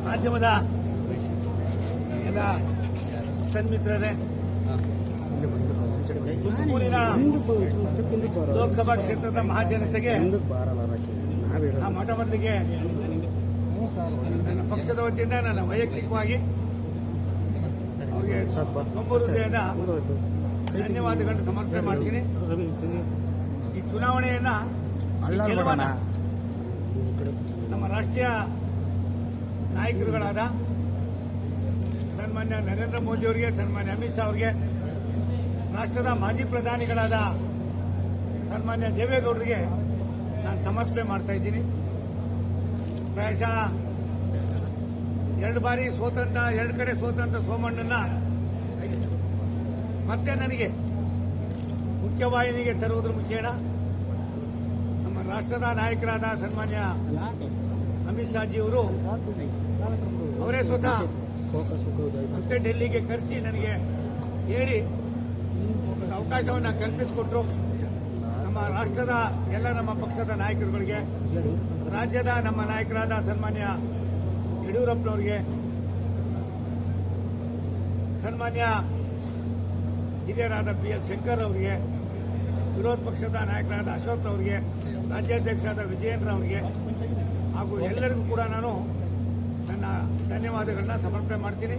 ಮಾಧ್ಯಮದ ಎಲ್ಲ ಸನ್ಮಿತ್ರರೇ, ತುಮಕೂರಿನ ಲೋಕಸಭಾ ಕ್ಷೇತ್ರದ ಮಹಾಜನತೆಗೆ ಆ ಮಠಬಂದಿಗೆ ನನ್ನ ಪಕ್ಷದ ವತಿಯಿಂದ ನನ್ನ ವೈಯಕ್ತಿಕವಾಗಿ ಅವರಿಗೆ ತುಂಬ ಹೃದಯದ ಧನ್ಯವಾದಗಳನ್ನು ಸಮರ್ಪಣೆ ಮಾಡ್ತೀನಿ. ಈ ಚುನಾವಣೆಯನ್ನ ನಮ್ಮ ರಾಷ್ಟ್ರೀಯ ನಾಯಕರುಗಳಾದ ಸನ್ಮಾನ್ಯ ನರೇಂದ್ರ ಮೋದಿ ಅವರಿಗೆ, ಸನ್ಮಾನ್ಯ ಅಮಿತ್ ಶಾ ಅವರಿಗೆ, ರಾಷ್ಟ್ರದ ಮಾಜಿ ಪ್ರಧಾನಿಗಳಾದ ಸನ್ಮಾನ್ಯ ದೇವೇಗೌಡರಿಗೆ ನಾನು ಸಮರ್ಪಣೆ ಮಾಡ್ತಾ ಇದ್ದೀನಿ. ಪ್ರಾಯಶಃ 2 ಬಾರಿ ಸ್ವತಂತ್ರ, 2 ಕಡೆ ಸ್ವತಂತ್ರ ಸೋಮಣ್ಣನ ಮತ್ತೆ ನನಗೆ ಮುಖ್ಯವಾಹಿನಿಗೆ ತರುವುದರ ಮುಖೇನ ನಮ್ಮ ರಾಷ್ಟ್ರದ ನಾಯಕರಾದ ಸನ್ಮಾನ್ಯ ಅಮಿತ್ ಶಾಜಿಯವರು ಅವರೇ ಸ್ವತಃ ಮತ್ತೆ ಡೆಲ್ಲಿಗೆ ಕರೆಸಿ ನನಗೆ ಹೇಳಿ ಅವಕಾಶವನ್ನು ಕಲ್ಪಿಸಿಕೊಟ್ರು. ನಮ್ಮ ರಾಷ್ಟ್ರದ ಎಲ್ಲ ನಮ್ಮ ಪಕ್ಷದ ನಾಯಕರುಗಳಿಗೆ, ರಾಜ್ಯದ ನಮ್ಮ ನಾಯಕರಾದ ಸನ್ಮಾನ್ಯ ಯಡಿಯೂರಪ್ಪನವರಿಗೆ, ಸನ್ಮಾನ್ಯ ಹಿರಿಯರಾದ PL ಶಂಕರ್ ಅವರಿಗೆ, ವಿರೋಧ ಪಕ್ಷದ ನಾಯಕರಾದ ಅಶೋಕ್ ಅವರಿಗೆ, ರಾಜ್ಯಾಧ್ಯಕ್ಷರಾದ ವಿಜಯೇಂದ್ರ ಅವರಿಗೆ ಹಾಗೂ ಎಲ್ಲರಿಗೂ ಕೂಡ ನಾನು ನನ್ನ ಧನ್ಯವಾದಗಳನ್ನ ಸಮರ್ಪಣೆ ಮಾಡ್ತೀನಿ.